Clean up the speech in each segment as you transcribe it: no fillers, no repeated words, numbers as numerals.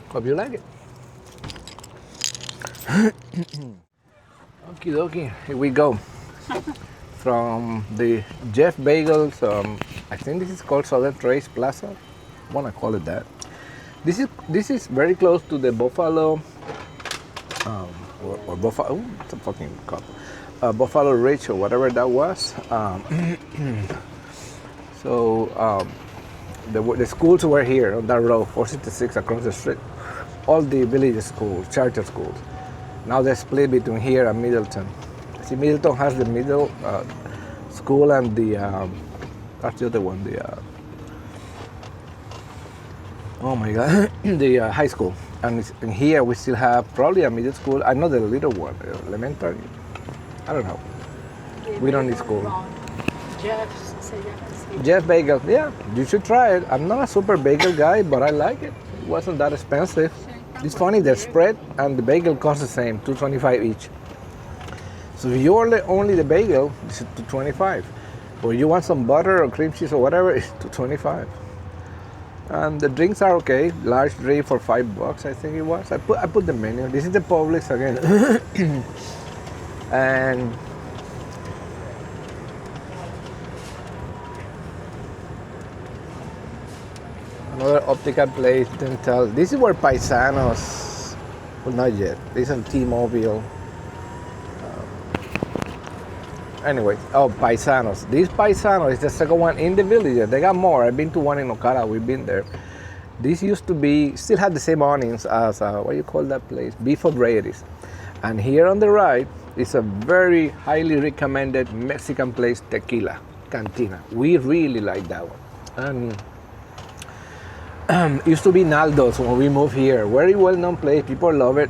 Hope you like it. Okie dokie, here we go. From the Jeff Bagels, I think this is called Southern Trace Plaza. I want to call it that. This is very close to the Buffalo, or Buffalo. Oh, it's a fucking cup. Buffalo Ridge or whatever that was. The schools were here on that road, 466 across the street. All the village schools, charter schools. Now they're split between here and Middleton. See, Middleton has the middle school and that's the other one, oh my God, the high school. And here we still have probably a middle school. I know the little one, elementary. I don't know. We don't need school. Jeff Bagel, yeah, you should try it. I'm not a super bagel guy, but I like it. It wasn't that expensive. It's funny, the spread and the bagel cost the same, $2.25 each. So if you order only the bagel, it's $2.25. Or you want some butter or cream cheese or whatever, it's $2.25. And the drinks are okay. Large drink for $5, I think it was. I put the menu. This is the Publix again. And another optical place, dental. This is where Paisanos, well, not yet. This is on T-Mobile. Anyway, Paisanos. This Paisano is the second one in the village. They got more. I've been to one in Okara. We've been there. This used to be, still had the same awnings as, what do you call that place? Beef O'Brady's. And here on the right is a very highly recommended Mexican place, Tequila Cantina. We really like that one. And used to be Naldo's when we moved here. Very well-known place. People love it.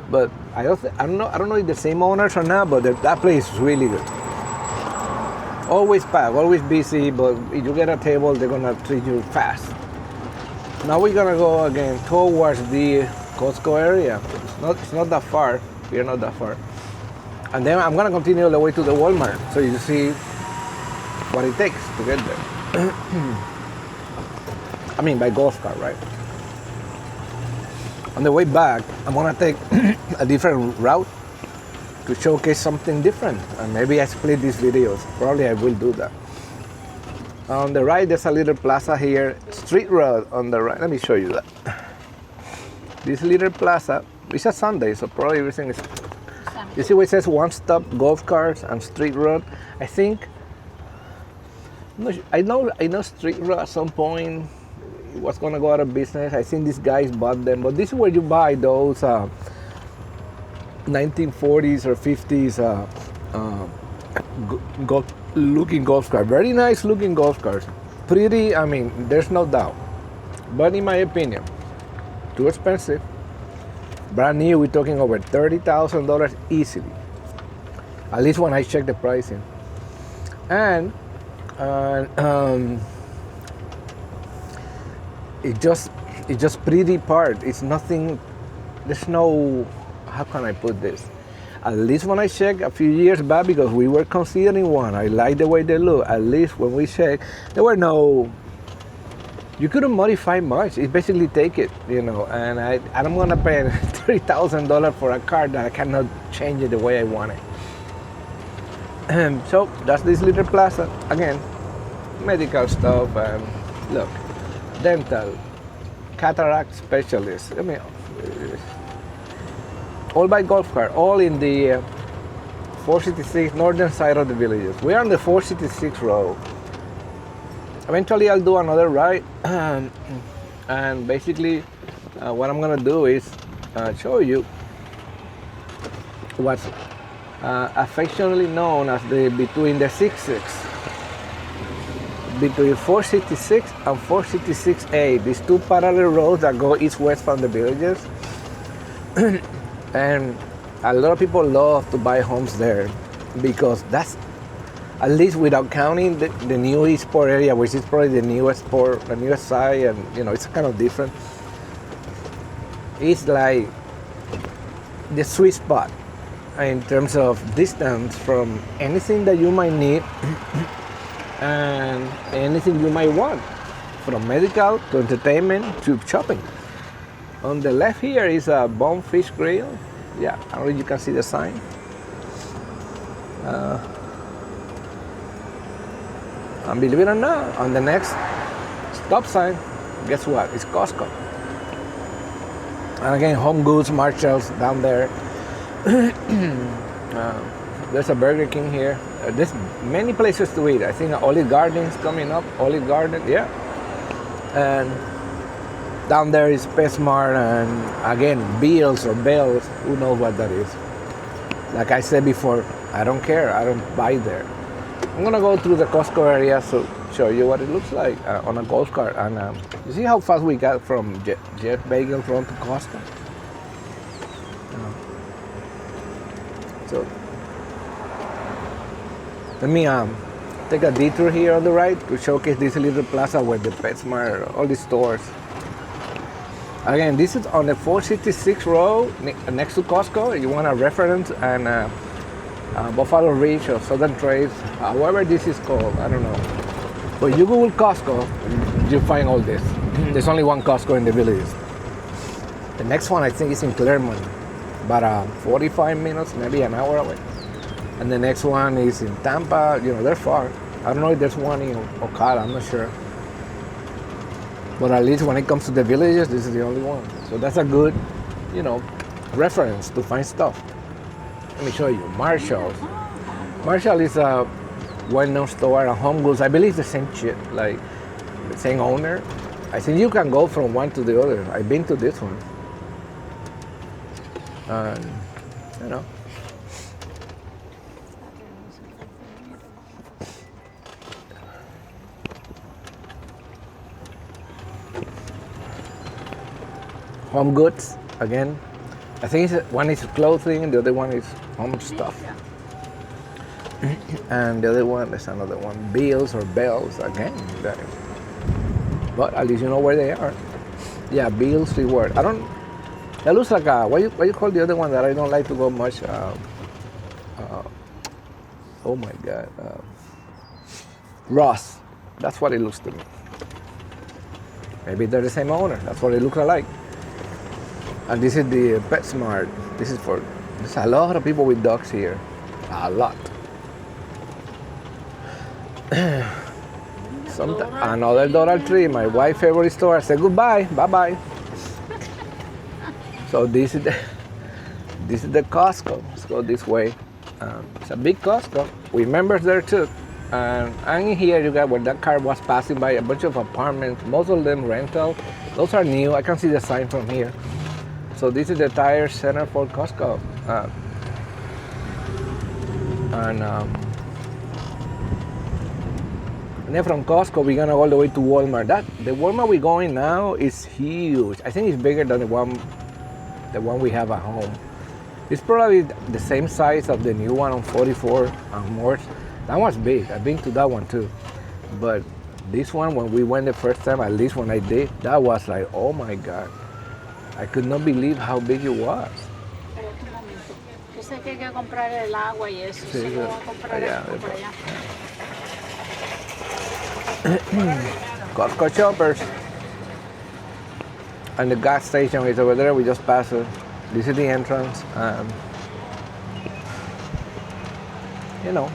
But I don't know if the same owners or not, but that place is really good. Always packed, always busy, but if you get a table, they're gonna treat you fast. Now we're gonna go again towards the Costco area. It's not that far. We're not that far. And then I'm gonna continue all the way to the Walmart, so you see what it takes to get there. I mean, by golf cart, right? On the way back, I'm gonna take a different route to showcase something different. And maybe I split these videos. Probably I will do that. On the right, there's a little plaza here. Street road on the right. Let me show you that. This little plaza, it's a Sunday, so probably everything is... You see where it says one-stop golf carts and street road? I think... I know street road at some point was gonna go out of business. I think these guys bought them, but this is where you buy those 1940s or 50s looking golf cars. Very nice looking golf cars. Pretty, I mean, there's no doubt. But in my opinion, too expensive. Brand new, we're talking over $30,000 easily. At least when I check the pricing. And it's just pretty part. It's nothing, there's no, how can I put this? At least when I checked a few years back, because we were considering one, I like the way they look. At least when we checked, there were no, you couldn't modify much. It's basically take it, you know, and I'm gonna pay $30,000 for a car that I cannot change it the way I want it. So that's this little plaza. Again, medical stuff, and look, dental, cataract specialist. I mean, all by golf cart, all in the 466 northern side of the villages. We are on the 466 road. Eventually I'll do another ride, and basically what I'm gonna do is show you what's affectionately known as between the 66, between 466 and 466A, these two parallel roads that go east-west from the villages. And a lot of people love to buy homes there because that's, at least without counting the new Eastport area, which is probably the newest side, and you know, it's kind of different. It's like the sweet spot in terms of distance from anything that you might need and anything you might want, from medical to entertainment to shopping. On the left here is a bonefish grill. Yeah, I don't know if you can see the sign. And believe it or not, on the next stop sign, guess what? It's Costco. And again, Home Goods, Marshalls down there. There's a Burger King here. There's many places to eat. I think Olive Garden is coming up. Olive Garden, yeah. And down there is PetSmart and again, Beals or Bells. Who knows what that is? Like I said before, I don't care. I don't buy there. I'm gonna go through the Costco area to show you what it looks like on a golf cart. And you see how fast we got from Jeff Bagels Run to Costco? So let me take a detour here on the right to showcase this little plaza where the PetSmart, all these stores. Again, this is on the 466 road next to Costco. You want a reference and Buffalo Ridge or Southern Trace, however this is called, I don't know. But you Google Costco, you find all this. There's only one Costco in the villages. The next one I think is in Claremont, about 45 minutes, maybe an hour away. And the next one is in Tampa. You know, they're far. I don't know if there's one in Ocala, I'm not sure. But at least when it comes to the villages, this is the only one. So that's a good, you know, reference to find stuff. Let me show you. Marshall's. Marshall is a well-known store and Home Goods. I believe the same shit, like the same owner. I think you can go from one to the other. I've been to this one. And, you know. Home Goods, again. I think one is clothing, the other one is home stuff. And the other one is another one, Bills or Bells, again. But at least you know where they are. Yeah, Bills reward. I don't, that looks like a, what you call the other one that I don't like to go much? Oh my God. Ross. That's what it looks to me. Maybe they're the same owner. That's what it looks like. And this is the PetSmart. This is for, there's a lot of people with dogs here. A lot. Another Dollar Tree, my wife's favorite store. I said goodbye, bye-bye. So this is the Costco. Let's go this way. It's a big Costco with members there too. And in here you got where that car was passing by a bunch of apartments, most of them rental. Those are new. I can see the sign from here. So this is the tire center for Costco. And then from Costco, we're gonna go all the way to Walmart. The Walmart we're going now is huge. I think it's bigger than the one we have at home. It's probably the same size of the new one on 44 and more. That one's big. I've been to that one too. But this one, when we went the first time, at least when I did, that was like, oh my God. I could not believe how big it was. Costco shoppers. And the gas station is over there. We just passed it. This is the entrance. You know.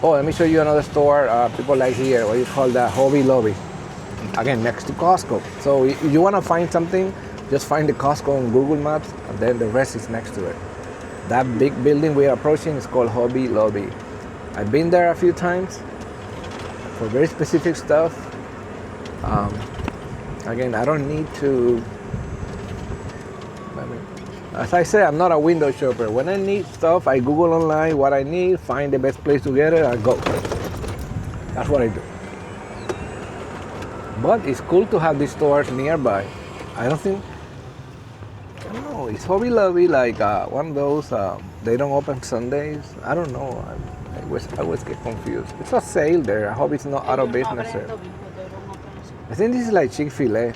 Oh, let me show you another store. People like here. What you call that? Hobby Lobby. Again, next to Costco. So if you want to find something, just find the Costco on Google Maps, and then the rest is next to it. That big building we are approaching is called Hobby Lobby. I've been there a few times for very specific stuff. Again, I don't need to, as I say, I'm not a window shopper. When I need stuff, I Google online what I need, find the best place to get it, and go. That's what I do. But it's cool to have these stores nearby. I don't know, is Hobby Lobby like one of those, they don't open Sundays? I don't know, I always get confused. It's a sale there, I hope it's not out of business there. I think this is like Chick-fil-A.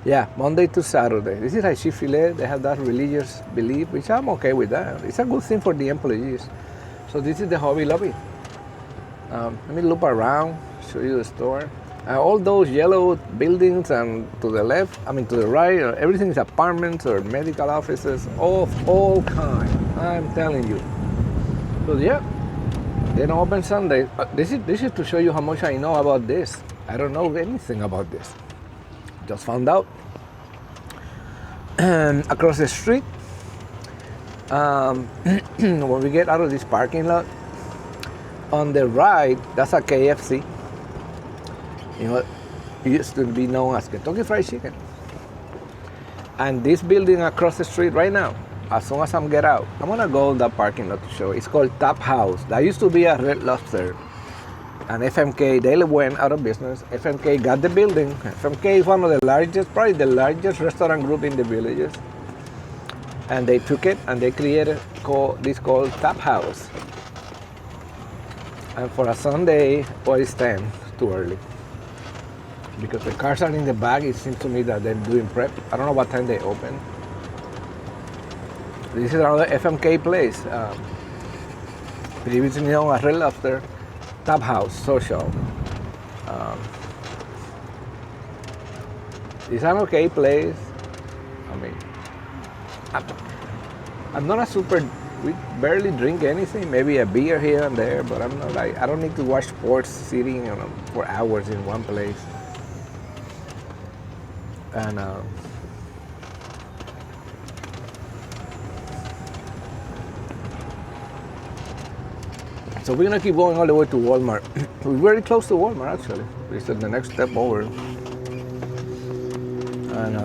Yeah, Monday to Saturday. This is like Chick-fil-A, they have that religious belief, which I'm okay with that. It's a good thing for the employees. So this is the Hobby Lobby. Let me loop around, show you the store. All those yellow buildings and to the left, I mean to the right, everything is apartments or medical offices of all kind. I'm telling you. So yeah, they don't open Sunday. This is to show you how much I know about this. I don't know anything about this. Just found out. Across the street, when we get out of this parking lot, on the right, that's a KFC. You know, it used to be known as Kentucky Fried Chicken. And this building across the street right now, as soon as I get out, I'm gonna go in that parking lot to show you. It's called Tap House. That used to be a Red Lobster. And FMK, they went out of business. FMK got the building. FMK is one of the largest, probably the largest restaurant group in the villages. And they took it and they created this called Tap House. And for a Sunday, well, it's 10, too early. Because the cars are in the back, it seems to me that they're doing prep. I don't know what time they open. This is another FMK place. Previously known as Red Lobster. Tap House, social. It's an okay place. I mean, I'm not a super, we barely drink anything, maybe a beer here and there, but I'm not like, I don't need to watch sports sitting for hours in one place. And so we're gonna keep going all the way to Walmart. We're very close to Walmart actually. It's the next step over. And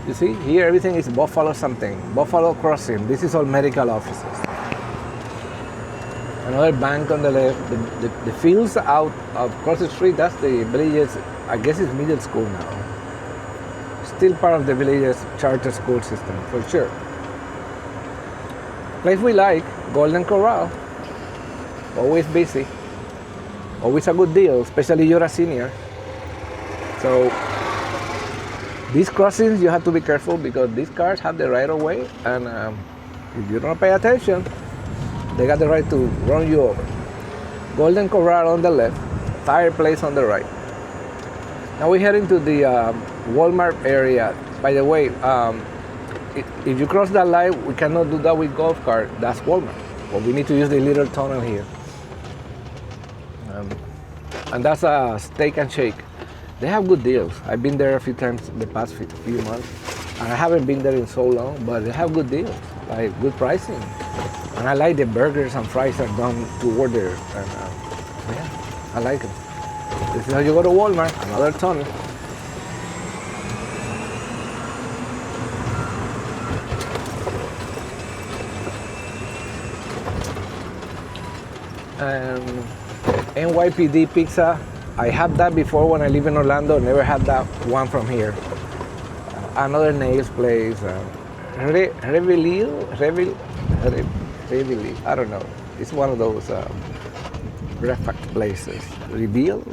you see, here everything is Buffalo something. Buffalo Crossing. This is all medical offices. Another bank on the left. The fields out across the street, that's the village's, I guess it's middle school now. Still part of the village's charter school system, for sure. Place we like, Golden Corral. Always busy. Always a good deal, especially you're a senior. So these crossings you have to be careful because these cars have the right of way, and if you don't pay attention, they got the right to run you over. Golden Corral on the left, fireplace on the right. Now we're heading to the Walmart area. By the way, if you cross that line, we cannot do that with golf cart. That's Walmart. But we need to use the little tunnel here. And that's a Steak and Shake. They have good deals. I've been there a few times the past few months. And I haven't been there in so long, but they have good deals, like good pricing. And I like the burgers and fries are done to order. And yeah, I like them. This is how you go to Walmart, another tunnel. NYPD pizza. I had that before when I lived in Orlando. Never had that one from here. Another nails place. Reveille. I don't know. It's one of those breakfast places. Reveille.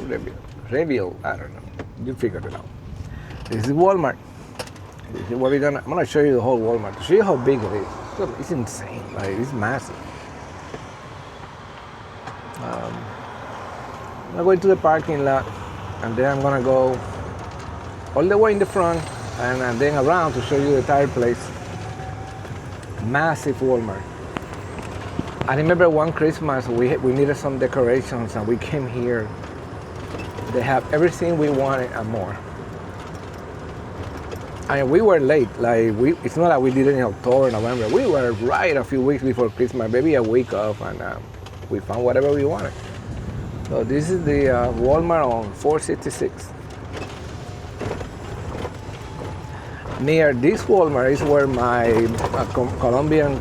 I don't know. You figured it out. This is Walmart. This is what I'm gonna show you the whole Walmart to show you how big it is. It's insane. Like, it's massive. I'm going to the parking lot, and then I'm gonna go all the way in the front and then around to show you the entire place. Massive Walmart. I remember one Christmas we needed some decorations and we came here. They have everything we wanted and more. And we were late. Like it's not like we did it in October, November. We were right a few weeks before Christmas, maybe a week off, and we found whatever we wanted. So this is the Walmart on 466. Near this Walmart is where my Colombian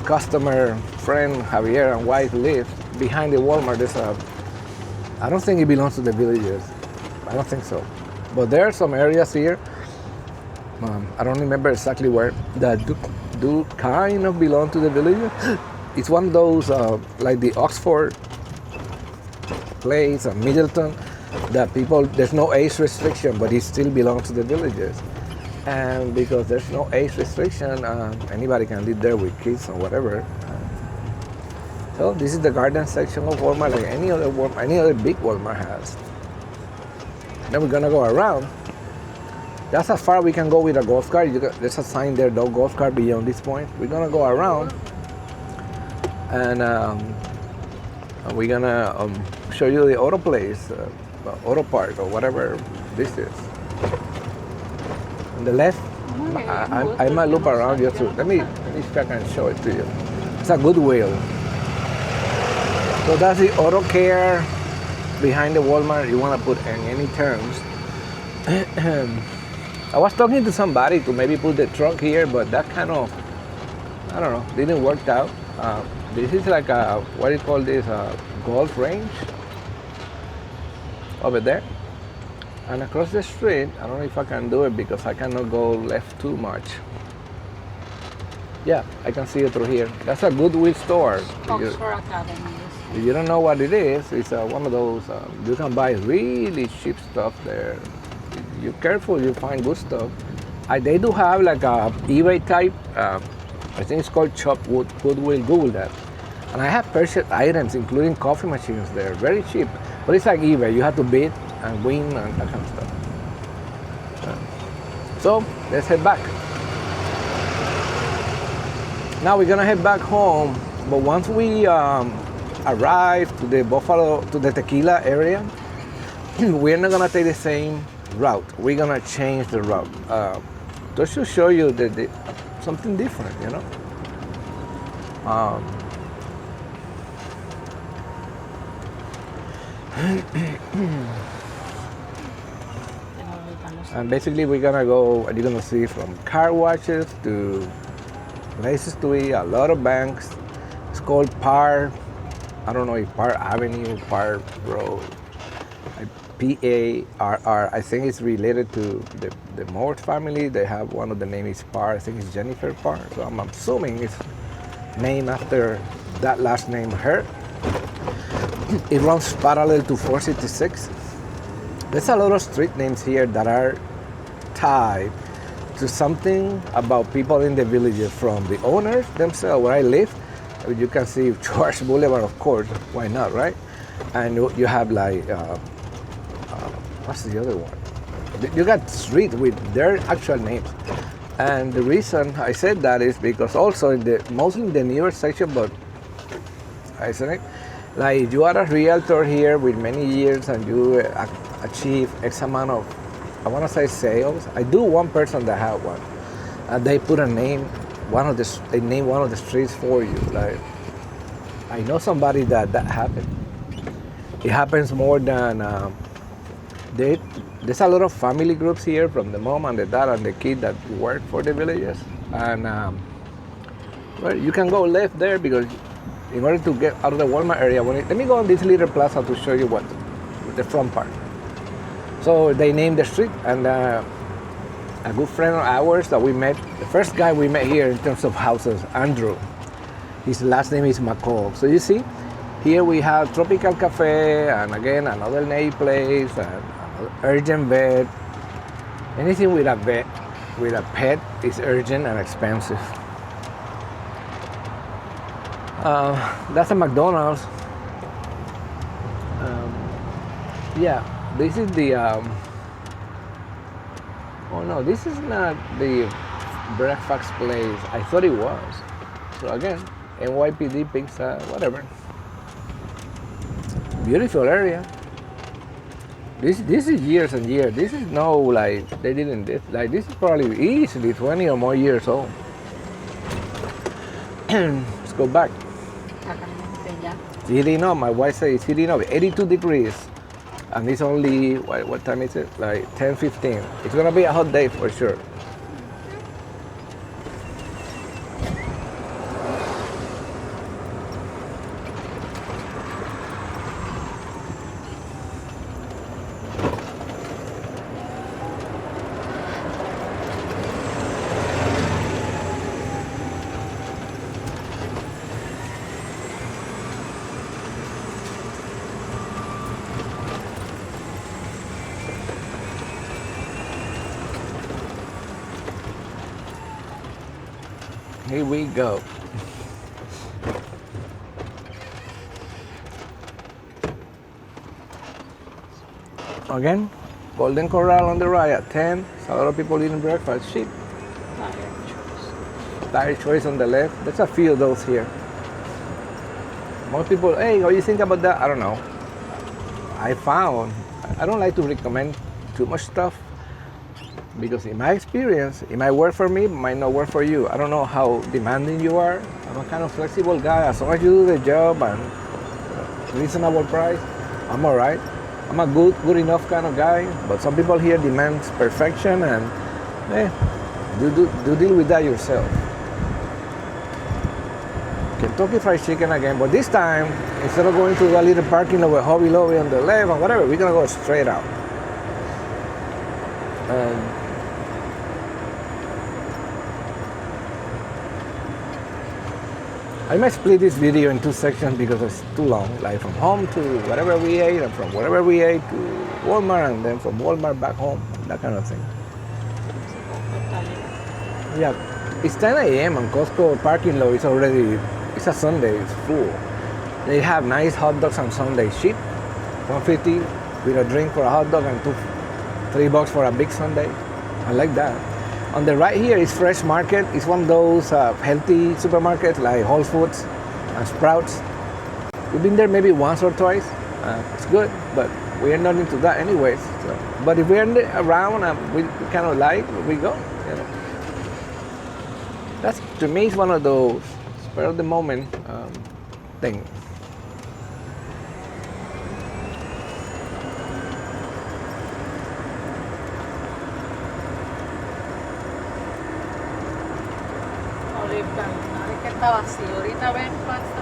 customer friend Javier and wife live. Behind the Walmart, there's I don't think it belongs to the villages. I don't think so. But there are some areas here, I don't remember exactly where, that do kind of belong to the villages. It's one of those, like the Oxford place and Middleton, that people, there's no age restriction, but it still belongs to the villages. And because there's no age restriction, anybody can live there with kids or whatever. So this is the garden section of Walmart, like any other any other big Walmart has. Then we're gonna go around. That's as far we can go with a golf cart. There's a sign there, no golf cart beyond this point. We're gonna go around, and we're gonna show you the auto place, auto park, or whatever this is. On the left, I might loop around you too. Let me see if I can show it to you. It's a Goodwill. So that's the auto care behind the Walmart. You want to put in any terms. I was talking to somebody to maybe put the truck here, but that kind of, I don't know, didn't work out. This is like a, what do you call this, a golf range over there. And across the street, I don't know if I can do it because I cannot go left too much. Yeah, I can see it through here. That's a Goodwill store. Oxford Academy. If you don't know what it is, it's one of those, you can buy really cheap stuff there. You're careful, you find good stuff. They do have like a eBay type, I think it's called Goodwill, Google that. And I have purchased items, including coffee machines there, very cheap. But it's like eBay, you have to bid and win and that kind of stuff. So let's head back. Now we're gonna head back home, but once we arrive to the tequila area, we're not gonna take the same route. We're gonna change the route. Just to show you something different, you know. And basically we're gonna go, you're gonna see from car washes to places to eat, a lot of banks. It's called Park, I don't know if Park Avenue, Park Road, Parr. I think it's related to the Moore family. They have one of the names is Parr, I think it's Jennifer Parr. So I'm assuming it's named after that last name, her. It runs parallel to 466. There's a lot of street names here that are tied to something about people in the villages, from the owners themselves, where I live. You can see George Boulevard, of course, why not, right? And you have like, what's the other one? You got street with their actual names. And the reason I said that is because also mostly in the newer section, but I said, like if you are a realtor here with many years and you achieve X amount of, I want to say sales. I do one person that had one, and they put a name, they name one of the streets for you. Like I know somebody that happened. It happens more than there's a lot of family groups here, from the mom and the dad and the kid that work for the villages, and well, you can go left there because in order to get out of the Walmart area, let me go on this little plaza to show you what the front part. So they named the street, and a good friend of ours that we met, the first guy we met here in terms of houses, Andrew, his last name is McCall. So you see, here we have Tropical Cafe, and again another nail place, and urgent vet. Anything with a vet, with a pet, is urgent and expensive. That's a McDonald's. Yeah, this is the. Oh no, this is not the breakfast place. I thought it was. So again, NYPD pizza, whatever. Beautiful area. This is years and years. This is no like they didn't like this is probably easily 20 or more years old. Let's go back. Heating up. My wife says it's heating up. 82 degrees, and it's only what time is it? Like 10:15. It's gonna be a hot day for sure. Here we go. Again, Golden Corral on the right at 10. There's a lot of people eating breakfast. Cheap. Tire Choice on the left. There's a few of those here. Most people, hey, what do you think about that? I don't know. I don't like to recommend too much stuff because in my experience, it might work for me, it might not work for you. I don't know how demanding you are. I'm a kind of flexible guy. As long as you do the job and reasonable price, I'm all right. I'm a good enough kind of guy, but some people here demand perfection and you deal with that yourself. Kentucky Fried Chicken again, but this time, instead of going to that little parking lot with Hobby Lobby on the left or whatever, we're gonna go straight out. I might split this video in two sections because it's too long, like from home to whatever we ate, and from whatever we ate to Walmart, and then from Walmart back home, that kind of thing. Yeah, it's 10 a.m. and Costco parking lot is already, it's a Sunday, it's full. They have nice hot dogs on Sunday, cheap, $1.50 with a drink for a hot dog and $3 for a big Sunday. I like that. On the right here is Fresh Market. It's one of those healthy supermarkets like Whole Foods and Sprouts. We've been there maybe once or twice. It's good, but we are not into that anyways. So. But if we're around and we kind of like, we go. You know. That's, to me, it's one of those spur of the moment things.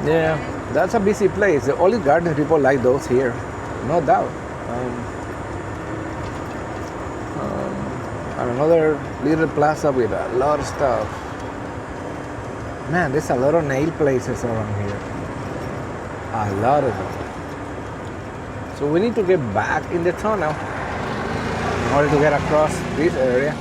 Yeah, that's a busy place. The Olive Garden, people like those here, no doubt. And another little plaza with a lot of stuff. Man, there's a lot of nail places around here. A lot of them. So we need to get back in the tunnel in order to get across this area.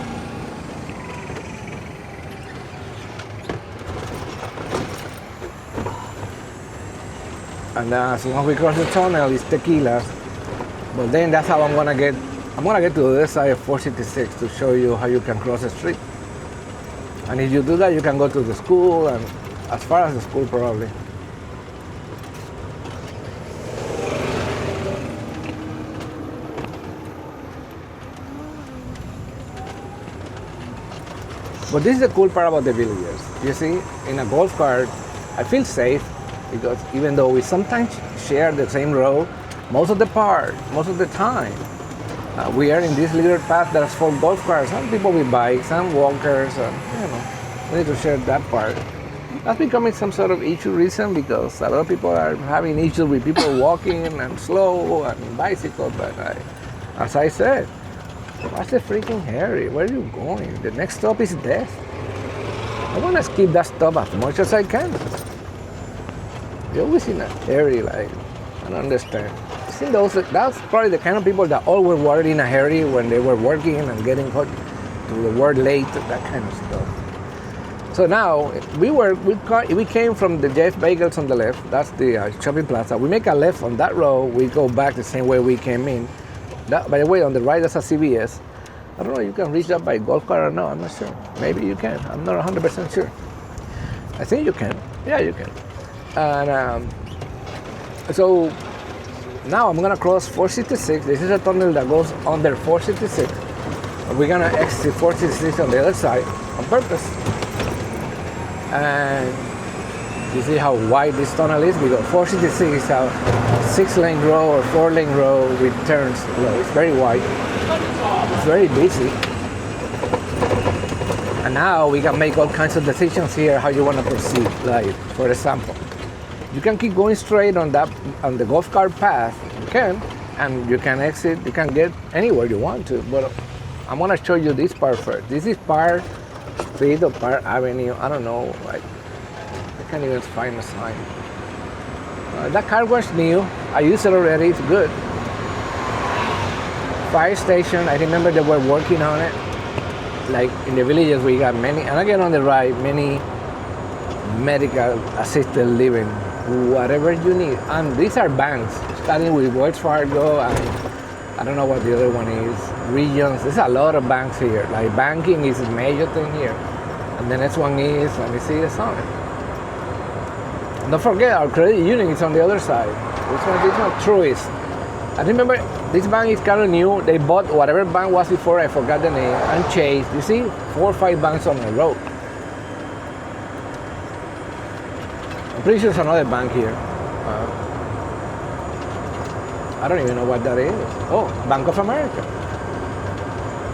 And as soon as we cross the tunnel, it's tequilas. But then that's how I'm gonna get to the other side of 466 to show you how you can cross the street. And if you do that, you can go to the school and as far as the school probably. But this is the cool part about the villages. You see, in a golf cart, I feel safe because even though we sometimes share the same road, most of the time, we are in this little path that's for golf carts. Some people with bikes, some walkers, we need to share that part. That's becoming some sort of issue recent because a lot of people are having issues with people walking and slow and bicycles. But as I said, what's the freaking hurry? Where are you going? The next stop is death. I want to skip that stop as much as I can. You're always in a hurry, like, I don't understand. See, that's probably the kind of people that always were in a hurry when they were working and getting hot to the work late, that kind of stuff. So now, we came from the Jeff Bagels on the left, that's the shopping plaza. We make a left on that road, we go back the same way we came in. That, by the way, on the right, that's a CVS. I don't know if you can reach that by golf cart or no, I'm not sure. Maybe you can, I'm not 100% sure. I think you can, yeah, you can. And so now I'm gonna cross 466. This is a tunnel that goes under 466. We're gonna exit 466 on the other side on purpose. And you see how wide this tunnel is? Because 466 is a 6-lane road or 4-lane road with turns. It's very wide. It's very busy. And now we can make all kinds of decisions here how you want to proceed. Like, for example, you can keep going straight on the golf cart path. You can, and you can exit. You can get anywhere you want to. But I'm gonna show you this part first. This is Park Street or Park Avenue. I don't know. Like, I can't even find a sign. That car wash new. I used it already. It's good. Fire station. I remember they were working on it. Like in the villages, we got many. And again on the right, many medical assisted living. Whatever you need. And these are banks, starting with Wells Fargo and I don't know what the other one is. Regions. There's a lot of banks here. Like banking is a major thing here. And the next one is, let me see the sign. Don't forget, our credit union is on the other side. This one, Truist. I remember this bank is kind of new. They bought whatever bank was before, I forgot the name, and Chase. You see, 4 or 5 banks on the road. I'm pretty sure there's another bank here. I don't even know what that is. Oh, Bank of America.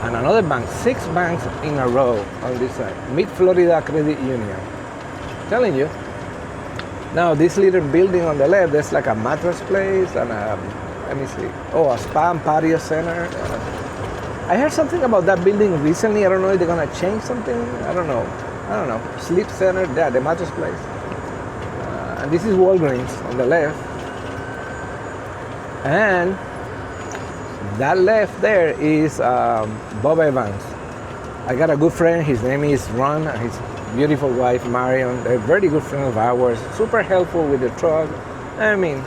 And another bank, 6 banks in a row on this side. Mid-Florida Credit Union. Telling you. Now, this little building on the left, there's like a mattress place and let me see. Oh, a spa and patio center. I heard something about that building recently. I don't know if they're gonna change something. I don't know. Sleep center, yeah, the mattress place. And this is Walgreens on the left. And that left there is Bob Evans. I got a good friend. His name is Ron. And his beautiful wife Marion. They're very good friends of ours. Super helpful with the truck. I mean,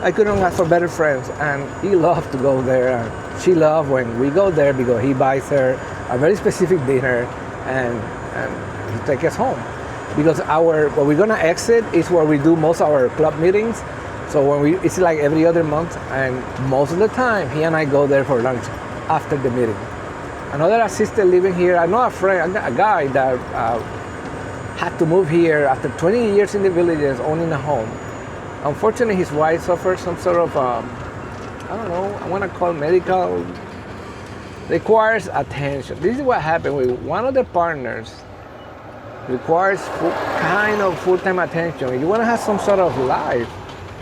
I couldn't ask for better friends. And he loved to go there. And she loved when we go there because he buys her a very specific dinner and he takes us home. Because where we're gonna exit is where we do most of our club meetings. So it's like every other month, and most of the time, he and I go there for lunch after the meeting. Another assistant living here, I know a guy that had to move here after 20 years in the villages, owning a home. Unfortunately, his wife suffered some sort of, I don't know, I want to call medical, requires attention. This is what happened with one of the partners, requires kind of full-time attention. You want to have some sort of life.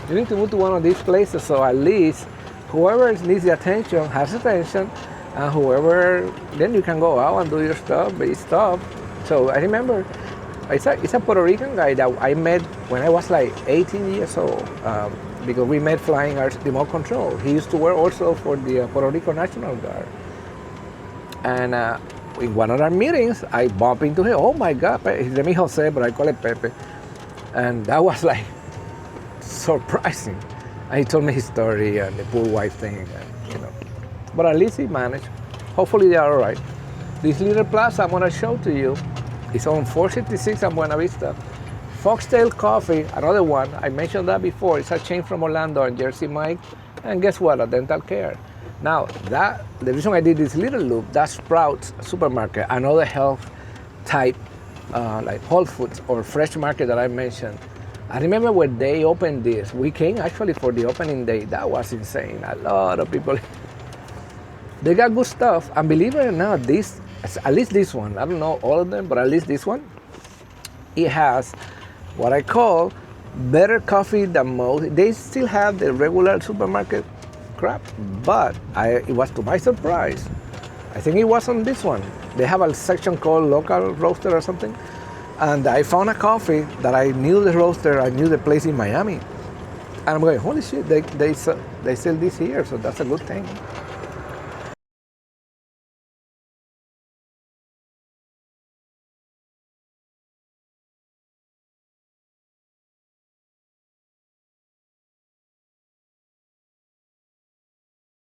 You need to move to one of these places, so at least whoever needs the attention has attention, and whoever, then you can go out and do your stuff, be stuff. So I remember, it's a Puerto Rican guy that I met when I was like 18 years old, because we met flying our remote control. He used to work also for the Puerto Rico National Guard. And in one of our meetings, I bumped into him. Oh my God, his name is Jose, but I call it Pepe. And that was like, surprising. And he told me his story and the poor wife thing, and, But at least he managed. Hopefully they are all right. This little plaza I'm gonna show to you is on 466 in Buena Vista. Foxtail Coffee, another one. I mentioned that before. It's a chain from Orlando and Jersey Mike. And guess what? A dental care. Now, the reason I did this little loop, that's Sprouts Supermarket, another health type, like Whole Foods or Fresh Market that I mentioned. I remember when they opened this, we came actually for the opening day. That was insane. A lot of people. They got good stuff. And believe it or not, at least this one, I don't know all of them, but at least this one, it has what I call better coffee than most. They still have the regular supermarket crap, but it was to my surprise. I think it was on this one. They have a section called local roaster or something. And I found a coffee that I knew the roaster, I knew the place in Miami. And I'm going, holy shit, they sell this here, so that's a good thing.